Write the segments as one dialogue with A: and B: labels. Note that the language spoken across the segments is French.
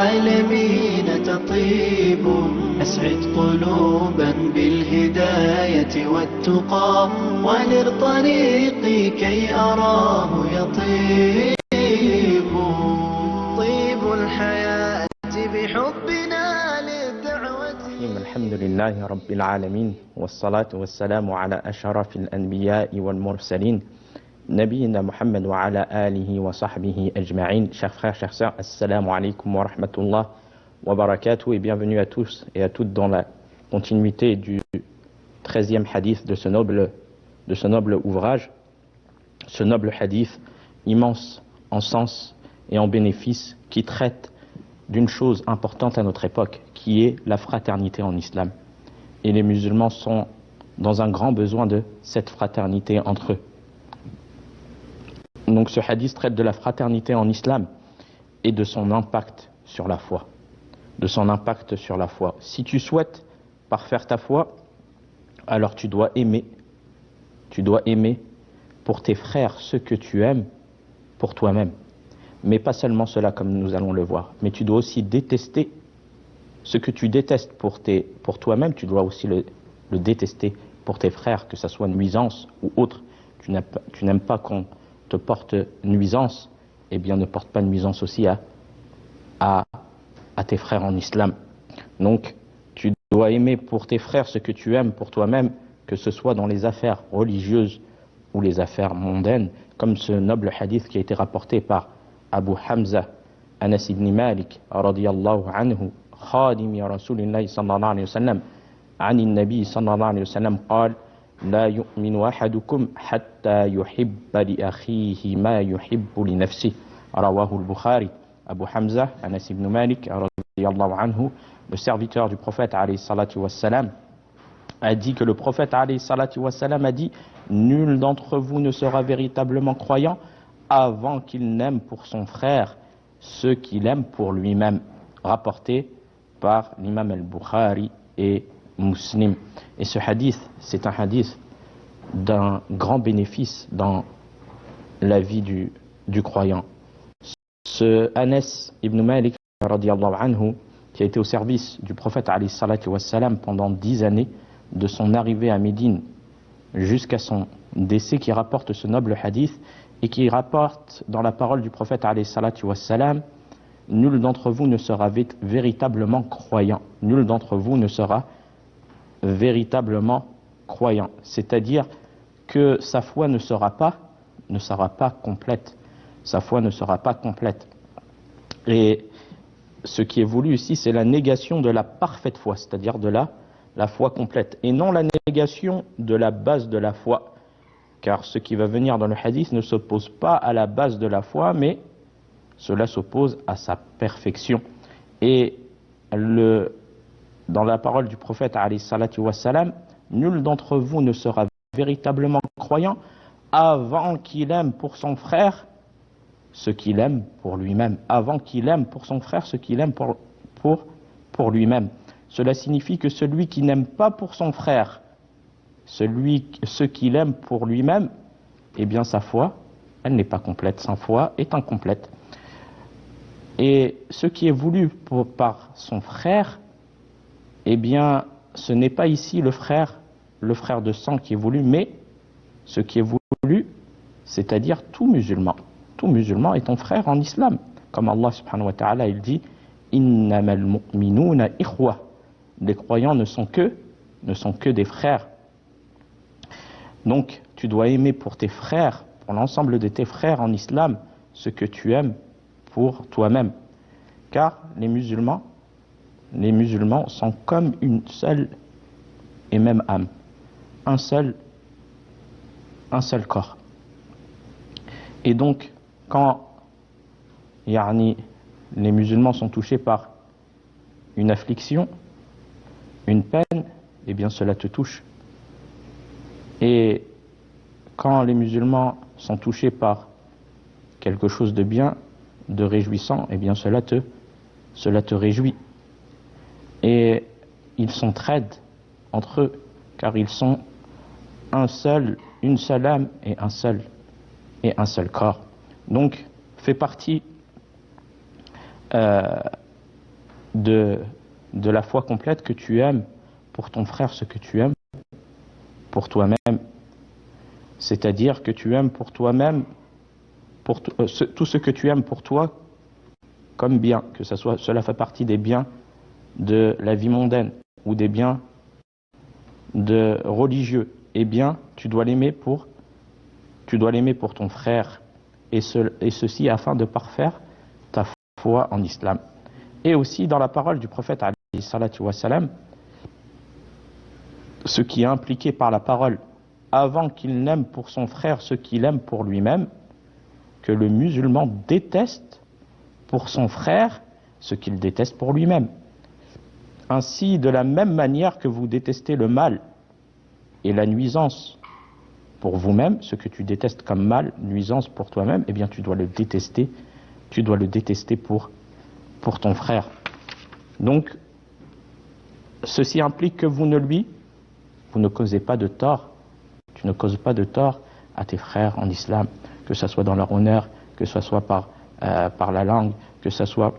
A: العالمين تطيب. أسعد قلوبا بالهداية والتقى، ونر طريقي كي أراه يطيب. طيب الحياة بحبنا للدعوة.
B: الحمد لله رب العالمين، والصلاة والسلام على أشرف الأنبياء والمرسلين نبينا محمد وعلى آله وصحبه أجمعين. Chers frères, chers sœurs, assalamu alaikum wa rahmatullah wa barakatuh, et bienvenue à tous et à toutes dans la continuité du 13e hadith de ce noble ouvrage, ce noble hadith immense en sens et en bénéfice qui traite d'une chose importante à notre époque, qui est la fraternité en islam. Et les musulmans sont dans un grand besoin de cette fraternité entre eux. Donc ce hadith traite de la fraternité en islam et de son impact sur la foi. Si tu souhaites parfaire ta foi, alors tu dois aimer pour tes frères ce que tu aimes pour toi-même. Mais pas seulement cela, comme nous allons le voir, mais tu dois aussi détester ce que tu détestes pour toi-même, tu dois aussi le détester pour tes frères, que ça soit nuisance ou autre. Tu n'aimes pas qu'on te porte nuisance, eh bien ne porte pas nuisance aussi à tes frères en islam. Donc tu dois aimer pour tes frères ce que tu aimes pour toi-même, que ce soit dans les affaires religieuses ou les affaires mondaines, comme ce noble hadith qui a été rapporté par Abu Hamza Anas ibn Malik radiyallahu anhu خادم رسول الله صلى الله عليه وسلم عن النبي صلى الله عليه وسلم قال لا يؤمن أحدكم حتى يحب لأخيه ما يحب لنفسه رواه البخاري. Abu Hamza Anas ibn Malik radiyallahu anhu, le serviteur du prophète alayhi salatu wassalam, a dit que le prophète alayhi salatu wassalam a dit: nul d'entre vous ne sera véritablement croyant avant qu'il n'aime pour son frère ce qu'il aime pour lui-même. Rapporté par l'imam al-Bukhari et Muslim. Et ce hadith, c'est un hadith d'un grand bénéfice dans la vie du croyant. Ce Anas ibn Malik radiyallahu anhu, qui a été au service du prophète alayhi salatu wassalam pendant 10 années, de son arrivée à Médine jusqu'à son décès, qui rapporte ce noble hadith et qui rapporte dans la parole du prophète alayhi salatu wassalam: nul d'entre vous ne sera véritablement croyant. Nul d'entre vous ne sera véritablement croyant. C'est-à-dire que sa foi ne sera pas complète. Sa foi ne sera pas complète. Et ce qui est voulu ici, c'est la négation de la parfaite foi, c'est-à-dire de la foi complète, et non la négation de la base de la foi. Car ce qui va venir dans le hadith ne s'oppose pas à la base de la foi, mais cela s'oppose à sa perfection. Et dans la parole du prophète alayhi salatu wassalam, nul d'entre vous ne sera véritablement croyant avant qu'il aime pour son frère ce qu'il aime pour lui-même. Avant qu'il aime pour son frère ce qu'il aime pour lui-même. Cela signifie que celui qui n'aime pas pour son frère ce qu'il aime pour lui-même, eh bien sa foi, elle n'est pas complète. Sa foi est incomplète. Et ce qui est voulu par son frère, eh bien, ce n'est pas ici le frère de sang qui est voulu, mais ce qui est voulu, c'est-à-dire tout musulman. Tout musulman est ton frère en islam. Comme Allah subhanahu wa ta'ala, il dit: innamal mu'minuna ikhwa. Les croyants ne sont que des frères. Donc, tu dois aimer pour tes frères, pour l'ensemble de tes frères en islam, ce que tu aimes pour toi-même. Car les musulmans sont comme une seule et même âme, un seul corps. Et donc, quand les musulmans sont touchés par une affliction, une peine, eh bien cela te touche. Et quand les musulmans sont touchés par quelque chose de bien, de réjouissant, eh bien cela te réjouit. Et ils s'entraident entre eux, car ils sont une seule âme et un seul corps. Donc, fait partie de la foi complète que tu aimes pour ton frère ce que tu aimes pour toi-même. C'est-à-dire que tu aimes pour toi-même tout ce que tu aimes pour toi comme bien, que cela fait partie des biens de la vie mondaine ou des biens de religieux. Eh bien, tu dois l'aimer pour ton frère et ceci afin de parfaire ta foi en islam. Et aussi dans la parole du prophète alayhi salatu wassalam, ce qui est impliqué par la parole avant qu'il n'aime pour son frère ce qu'il aime pour lui-même, que le musulman déteste pour son frère ce qu'il déteste pour lui-même. Ainsi, de la même manière que vous détestez le mal et la nuisance pour vous-même, ce que tu détestes comme mal, nuisance pour toi-même, eh bien tu dois le détester pour ton frère. Donc, ceci implique que vous ne causez pas de tort, tu ne causes pas de tort à tes frères en islam, que ce soit dans leur honneur, que ce soit par la langue, que ce soit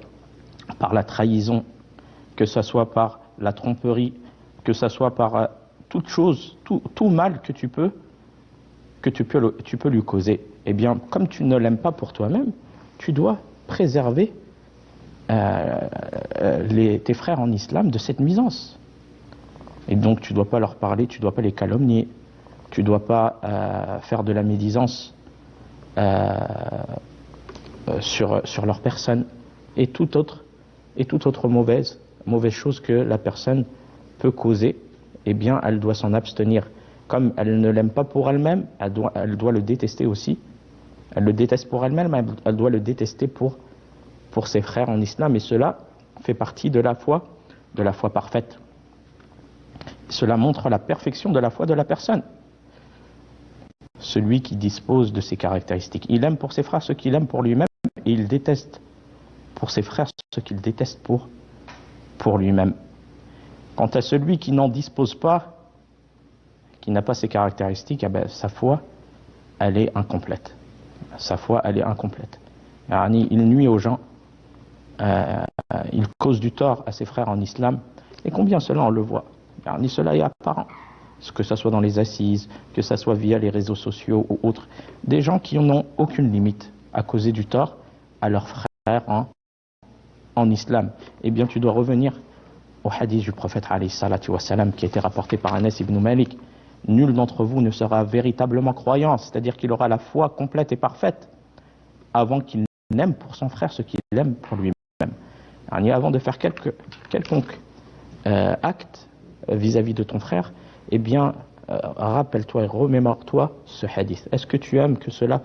B: par la trahison, que ce soit par la tromperie, que ce soit par toute chose, tout mal que tu peux lui causer. Eh bien, comme tu ne l'aimes pas pour toi-même, tu dois préserver tes frères en islam de cette nuisance. Et donc, tu ne dois pas leur parler, tu ne dois pas les calomnier, tu ne dois pas faire de la médisance sur leur personne et toute autre mauvaise chose que la personne peut causer, eh bien, elle doit s'en abstenir. Comme elle ne l'aime pas pour elle-même, elle doit le détester aussi. Elle le déteste pour elle-même, mais elle doit le détester pour ses frères en islam. Et cela fait partie de la foi parfaite. Cela montre la perfection de la foi de la personne. Celui qui dispose de ces caractéristiques. Il aime pour ses frères ce qu'il aime pour lui-même, et il déteste pour ses frères ce qu'il déteste pour lui-même. Quant à celui qui n'en dispose pas, qui n'a pas ces caractéristiques, eh ben, sa foi, elle est incomplète. Sa foi, elle est incomplète. Il nuit aux gens, il cause du tort à ses frères en islam, et combien cela on le voit. Cela est apparent, que ce soit dans les assises, que ce soit via les réseaux sociaux ou autres, des gens qui n'ont aucune limite à causer du tort à leurs frères en islam. Eh bien, tu dois revenir au hadith du prophète alayhi salatu wassalam, qui a été rapporté par Anas ibn Malik. Nul d'entre vous ne sera véritablement croyant, c'est-à-dire qu'il aura la foi complète et parfaite avant qu'il n'aime pour son frère ce qu'il aime pour lui-même. Avant de faire quelconque acte vis-à-vis de ton frère, eh bien, rappelle-toi et remémore-toi ce hadith. Est-ce que tu aimes que cela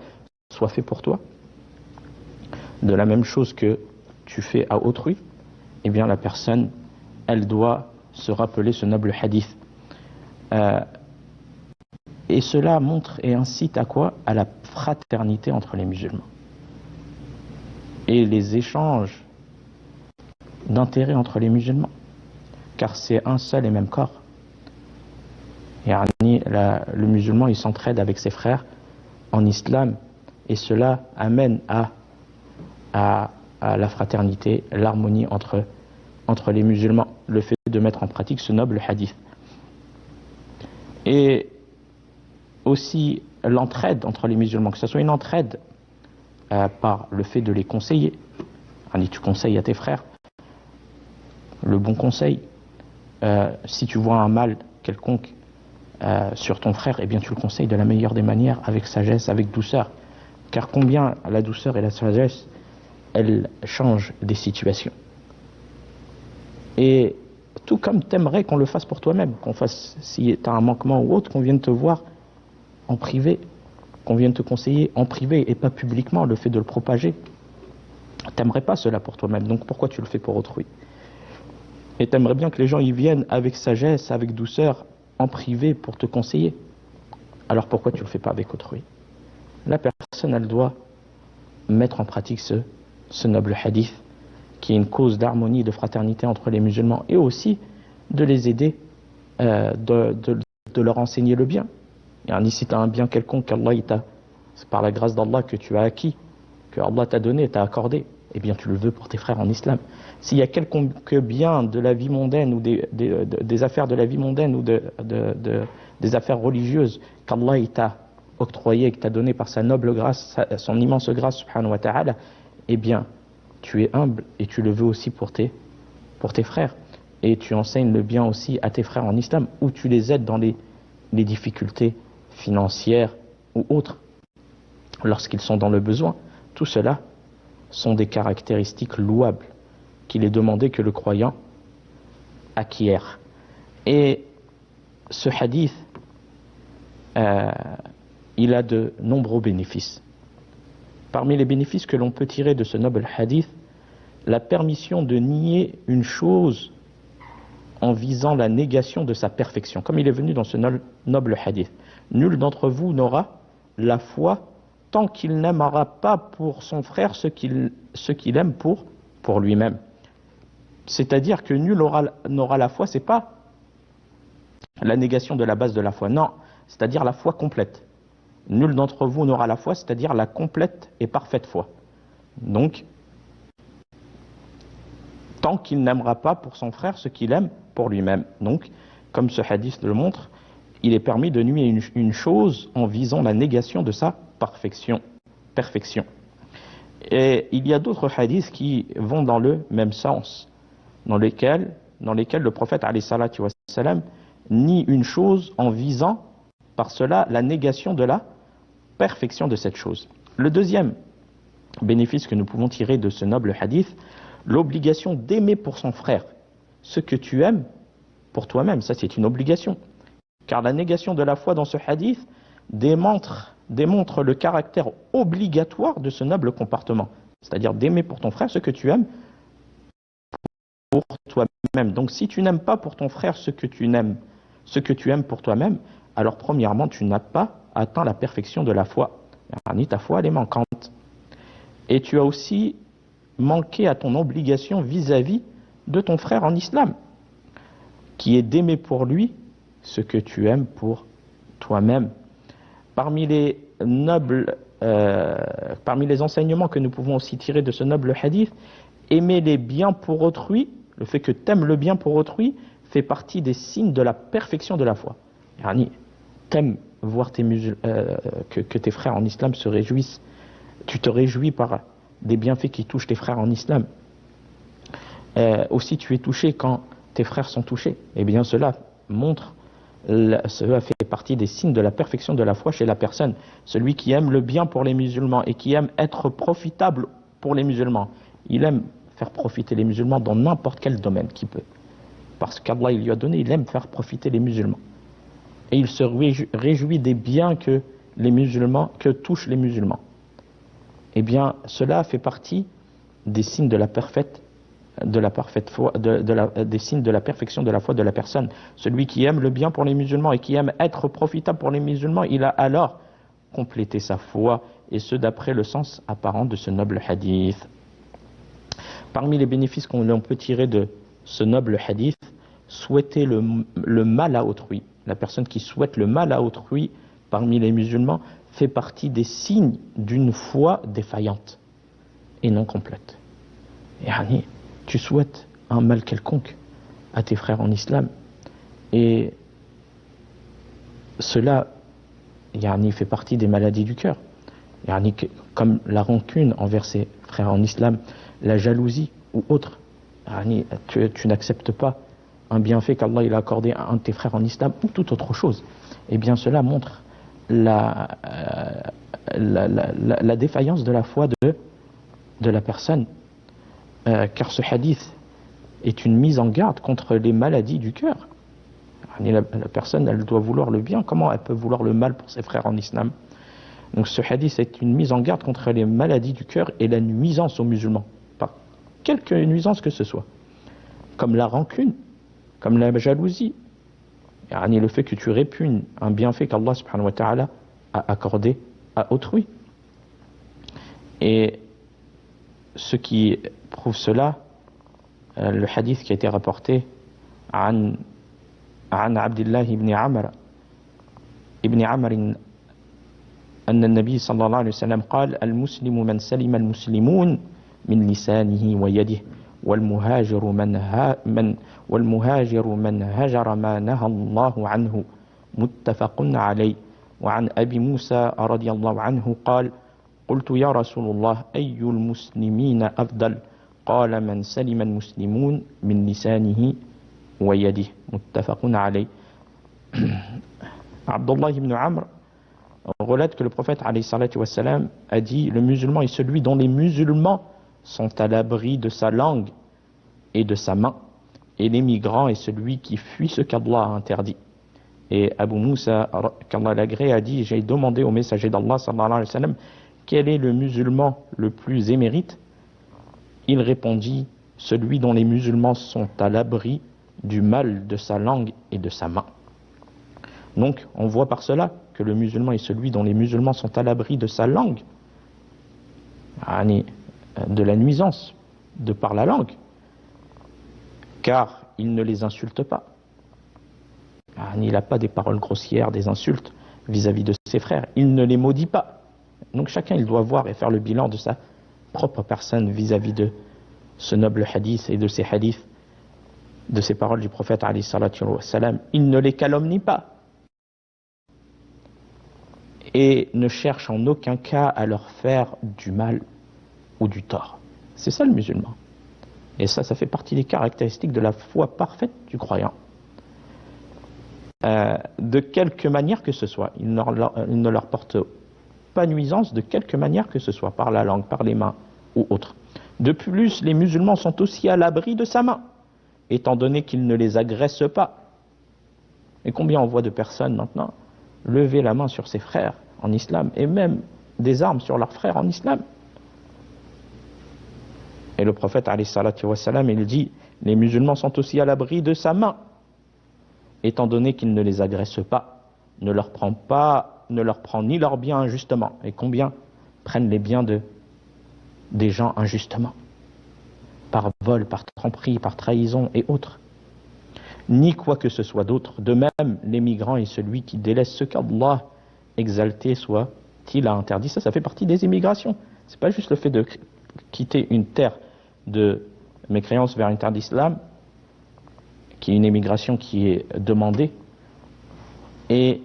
B: soit fait pour toi? De la même chose que tu fais à autrui, eh bien, la personne, elle doit se rappeler ce noble hadith. Et cela montre et incite à quoi? À la fraternité entre les musulmans. Et les échanges d'intérêt entre les musulmans. Car c'est un seul et même corps. Le musulman, il s'entraide avec ses frères en islam. Et cela amène à la fraternité, l'harmonie entre les musulmans. Le fait de mettre en pratique ce noble hadith. Et aussi l'entraide entre les musulmans, que ce soit une entraide par le fait de les conseiller. Tu conseilles à tes frères le bon conseil. Si tu vois un mal quelconque sur ton frère, eh bien tu le conseilles de la meilleure des manières, avec sagesse, avec douceur. Car combien la douceur et la sagesse, elles changent des situations. Et tout comme t'aimerais qu'on le fasse pour toi-même, qu'on fasse, si tu as un manquement ou autre, qu'on vienne te voir en privé, qu'on vienne te conseiller en privé et pas publiquement, le fait de le propager. T'aimerais pas cela pour toi-même, donc pourquoi tu le fais pour autrui? Et t'aimerais bien que les gens y viennent avec sagesse, avec douceur, en privé pour te conseiller. Alors pourquoi tu le fais pas avec autrui? La personne, elle doit mettre en pratique ce noble hadith, qui est une cause d'harmonie, de fraternité entre les musulmans, et aussi de les aider, de leur enseigner le bien. Et si tu as un bien quelconque, c'est par la grâce d'Allah que tu as acquis, que Allah t'a donné, t'a accordé, eh bien tu le veux pour tes frères en islam. S'il y a quelconque bien de la vie mondaine ou des affaires de la vie mondaine ou des affaires religieuses qu'Allah t'a octroyé, que t'a donné par sa noble grâce, son immense grâce, subhanahu wa ta'ala, eh bien tu es humble et tu le veux aussi pour tes frères. Et tu enseignes le bien aussi à tes frères en islam, ou tu les aides dans les difficultés financières ou autres, lorsqu'ils sont dans le besoin. Tout cela sont des caractéristiques louables qu'il est demandé que le croyant acquiert. Et ce hadith, il a de nombreux bénéfices. Parmi les bénéfices que l'on peut tirer de ce noble hadith, la permission de nier une chose en visant la négation de sa perfection, comme il est venu dans ce noble hadith. Nul d'entre vous n'aura la foi tant qu'il n'aimera pas pour son frère ce qu'il aime pour lui-même. C'est-à-dire que nul n'aura la foi, c'est pas la négation de la base de la foi, non, c'est-à-dire la foi complète. Nul d'entre vous n'aura la foi, c'est-à-dire la complète et parfaite foi. Donc, tant qu'il n'aimera pas pour son frère ce qu'il aime pour lui-même. Donc, comme ce hadith le montre, il est permis de nier une chose en visant la négation de sa perfection. Et il y a d'autres hadiths qui vont dans le même sens, dans lesquels le prophète alayhi salatu wassalam nie une chose en visant par cela la négation de la perfection de cette chose. Le deuxième bénéfice que nous pouvons tirer de ce noble hadith, l'obligation d'aimer pour son frère ce que tu aimes pour toi-même. Ça, c'est une obligation. Car la négation de la foi dans ce hadith démontre le caractère obligatoire de ce noble comportement. C'est-à-dire d'aimer pour ton frère ce que tu aimes pour toi-même. Donc si tu n'aimes pas pour ton frère ce que tu aimes pour toi-même, alors premièrement, tu n'as pas atteint la perfection de la foi. Ta foi, elle est manquante. Et tu as aussi manqué à ton obligation vis-à-vis de ton frère en islam, qui est d'aimer pour lui ce que tu aimes pour toi-même. Parmi les enseignements que nous pouvons aussi tirer de ce noble hadith, aimer les biens pour autrui, le fait que tu aimes le bien pour autrui, fait partie des signes de la perfection de la foi. T'aimes voir que tes frères en islam se réjouissent, tu te réjouis par des bienfaits qui touchent tes frères en islam. Aussi tu es touché quand tes frères sont touchés. Eh bien cela fait partie des signes de la perfection de la foi chez la personne. Celui qui aime le bien pour les musulmans et qui aime être profitable pour les musulmans, il aime faire profiter les musulmans dans n'importe quel domaine qu'il peut. Parce qu'Allah il lui a donné, il aime faire profiter les musulmans. Et il se réjouit des biens que touchent les musulmans. Eh bien, cela fait partie des signes de la parfaite foi, des signes de la perfection de la foi de la personne. Celui qui aime le bien pour les musulmans et qui aime être profitable pour les musulmans, il a alors complété sa foi, et ce d'après le sens apparent de ce noble hadith. Parmi les bénéfices qu'on peut tirer de ce noble hadith, souhaiter le mal à autrui. La personne qui souhaite le mal à autrui parmi les musulmans fait partie des signes d'une foi défaillante et non complète. Tu souhaites un mal quelconque à tes frères en islam, et cela fait partie des maladies du cœur, comme la rancune envers ses frères en islam, la jalousie ou autre. Tu n'acceptes pas un bienfait qu'Allah il a accordé à un de tes frères en islam ou toute autre chose. Eh bien cela montre la défaillance de la foi de la personne, car ce hadith est une mise en garde contre les maladies du cœur. La personne, elle doit vouloir le bien, comment elle peut vouloir le mal pour ses frères en islam? Donc ce hadith est une mise en garde contre les maladies du cœur et la nuisance aux musulmans, par quelque nuisance que ce soit, comme la rancune, comme la jalousie, le fait que tu répugnes un bienfait qu'Allah subhanahu wa ta'ala a accordé à autrui. Et ce qui prouve cela, le hadith qui a été rapporté عن عبد الله بن عمر أن النبي صلى الله عليه وسلم قال المسلم من سلم المسلمون من لسانه ويده والمهاجر من هجر ما نهى الله عنه متفق عليه. وعن أبي موسى رضي الله عنه قال قلت يا رسول الله أي المسلمين أفضل قال من سلم المسلمون من لسانه ويده متفق عليه. Abdullah ibn Amr relate que le prophète alayhi salatu wassalam a dit le musulman est celui dont les musulmans sont à l'abri de sa langue et de sa main, et l'émigrant est celui qui fuit ce qu'Allah a interdit. Et Abu Moussa, qu'Allah l'agrée, a dit j'ai demandé au messager d'Allah sallallahu alayhi wa sallam quel est le musulman le plus émérite. Il répondit celui dont les musulmans sont à l'abri du mal de sa langue et de sa main. Donc on voit par cela que le musulman est celui dont les musulmans sont à l'abri de sa langue, de la nuisance de par la langue, car il ne les insulte pas. Il n'a pas des paroles grossières, des insultes vis-à-vis de ses frères. Il ne les maudit pas. Donc chacun il doit voir et faire le bilan de sa propre personne vis-à-vis de ce noble hadith et de ces hadiths, de ces paroles du prophète alayhi salatu wassalam. Il ne les calomnie pas et ne cherche en aucun cas à leur faire du mal ou du tort. C'est ça le musulman. Et ça fait partie des caractéristiques de la foi parfaite du croyant. De quelque manière que ce soit, il ne leur porte pas nuisance de quelque manière que ce soit, par la langue, par les mains ou autre. De plus, les musulmans sont aussi à l'abri de sa main, étant donné qu'ils ne les agressent pas. Et combien on voit de personnes maintenant lever la main sur ses frères en islam, et même des armes sur leurs frères en islam. Et le prophète alayhi salatu wassalam, il dit les musulmans sont aussi à l'abri de sa main, étant donné qu'il ne les agresse pas, ne leur prend ni leurs biens injustement. Et combien prennent les biens des gens injustement, par vol, par tromperie, par trahison et autres, ni quoi que ce soit d'autre. De même, l'émigrant est celui qui délaisse ce qu'Allah exalté soit-il a interdit. Ça fait partie des émigrations. C'est pas juste le fait de quitter une terre de mécréance vers une terre d'islam, qui est une émigration qui est demandée, et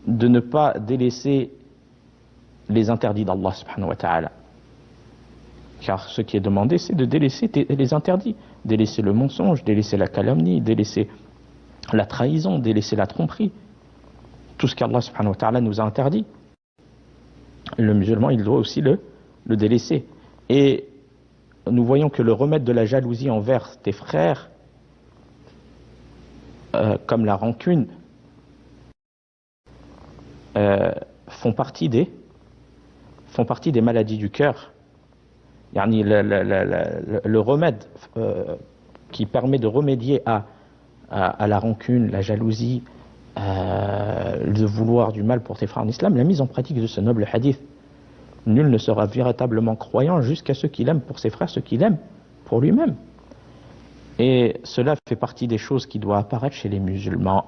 B: de ne pas délaisser les interdits d'Allah subhanahu wa ta'ala. Car ce qui est demandé, c'est de délaisser les interdits, délaisser le mensonge, délaisser la calomnie, délaisser la trahison, délaisser la tromperie, tout ce qu'Allah subhanahu wa ta'ala nous a interdit. Le musulman, il doit aussi le délaisser. Et nous voyons que le remède de la jalousie envers tes frères, comme la rancune, font partie des maladies du cœur. Le remède qui permet de remédier à la rancune, la jalousie, le vouloir du mal pour tes frères en islam, la mise en pratique de ce noble hadith. Nul ne sera véritablement croyant jusqu'à ce qu'il aime pour ses frères ce qu'il aime pour lui-même. Et cela fait partie des choses qui doivent apparaître chez les musulmans,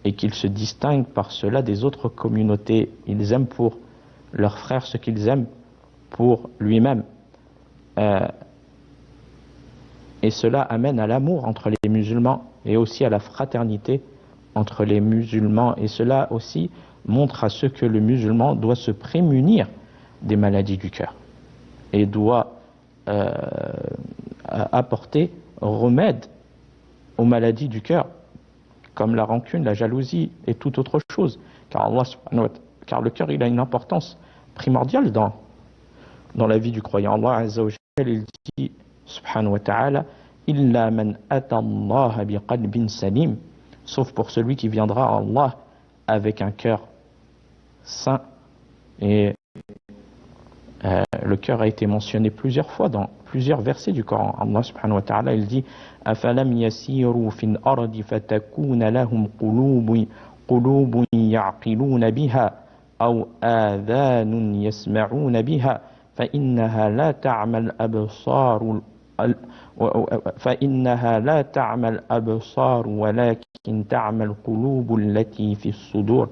B: et qu'ils se distinguent par cela des autres communautés. Ils aiment pour leurs frères ce qu'ils aiment pour lui-même. Et cela amène à l'amour entre les musulmans et aussi à la fraternité entre les musulmans. Et cela aussi montre à ceux que le musulman doit se prémunir des maladies du cœur et doit apporter remède aux maladies du cœur, comme la rancune, la jalousie et toute autre chose. Car le cœur, il a une importance primordiale dans la vie du croyant. Allah Azza wa Jalla, il dit, subhanahu wa ta'ala, illa man ata Allah bi qalbin salim, sauf pour celui qui viendra à Allah avec un cœur sain. Et le cœur a été mentionné plusieurs fois dans plusieurs versets du Coran. Allah subhanahu wa ta'ala, il dit afalam yasiru fil ardi fatakuna lahum qulubun ya'qiluna biha aw adhanun yasma'una biha fa innaha la ta'mal absar walakin ta'mal qulub allati fi as-sudur.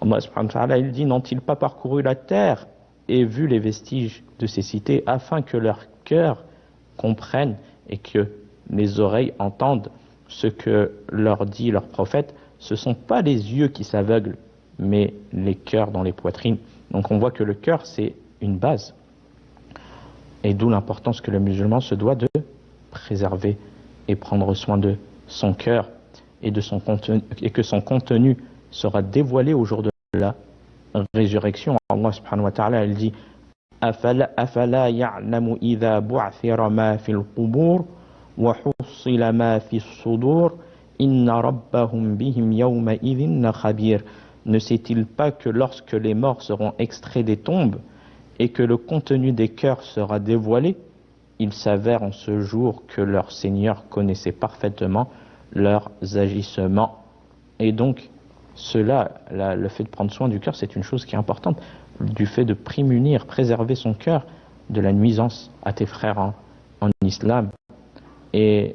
B: Allah subhanahu wa ta'ala, il dit n'ont-ils pas parcouru la terre aient vu les vestiges de ces cités afin que leur cœur comprenne et que les oreilles entendent ce que leur dit leur prophète. Ce ne sont pas les yeux qui s'aveuglent, mais les cœurs dans les poitrines. Donc on voit que le cœur, c'est une base. Et d'où l'importance que le musulman se doit de préserver et prendre soin de son cœur et de son contenu, et que son contenu sera dévoilé au jour de la résurrection. Allah subhanahu wa ta'ala, il dit أفلا يعلم إذا بعثر ما في القبور وحصل ما في الصدور إن ربهم بهم يومئذ خبير. Ne sait-il pas que lorsque les morts seront extraits des tombes et que le contenu des cœurs sera dévoilé, il s'avère en ce jour que leur Seigneur connaissait parfaitement leurs agissements. Et donc, le fait de prendre soin du cœur, c'est une chose qui est importante. Du fait de préserver son cœur de la nuisance à tes frères en islam, et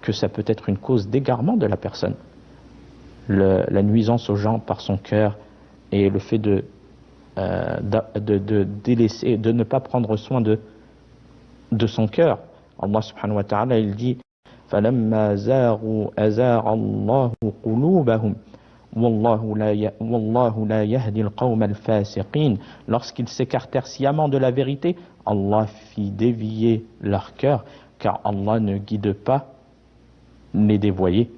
B: que ça peut être une cause d'égarement de la personne. La nuisance aux gens par son cœur et le fait de délaisser, de ne pas prendre soin de son cœur. Allah subhanahu wa ta'ala, il dit فَلَمَّا زَاغُوا أَزَاغَ اللَّهُ قُلُوبَهُمْ وَاللَّهُ لَا يَهْدِي الْقَوْمَ الْفَاسِقِينَ. Lorsqu'ils s'écartèrent sciemment de la vérité, Allah fit dévier leur cœur, car Allah ne guide pas les dévoyés.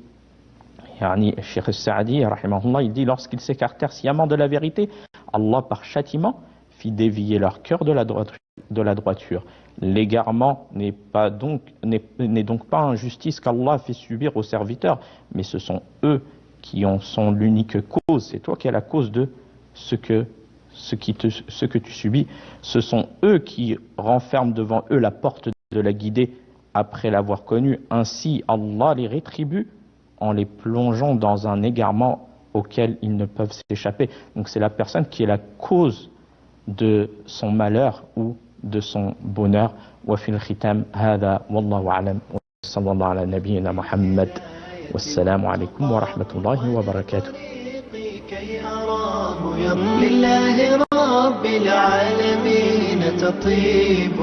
B: Yani, Cheikh Saadi, rahimahullah, il dit lorsqu'ils s'écartèrent sciemment de la vérité, Allah par châtiment fit dévier leur cœur de la droiture. L'égarement n'est donc pas injustice qu'Allah fait subir aux serviteurs, mais ce sont eux qui en sont l'unique cause. C'est toi qui es la cause de ce que tu subis. Ce sont eux qui renferment devant eux la porte de la guidée après l'avoir connue. Ainsi, Allah les rétribue en les plongeant dans un égarement auquel ils ne peuvent s'échapper. Donc c'est la personne qui est la cause de son malheur ou de son bonheur. Wa fil khitam hada wallahu a'lam wa sallallahu ala nabiyyina Muhammad. Wassalamu alaikum wa rahmatullahi wa barakatuh.
A: لله رب العالمين تطيب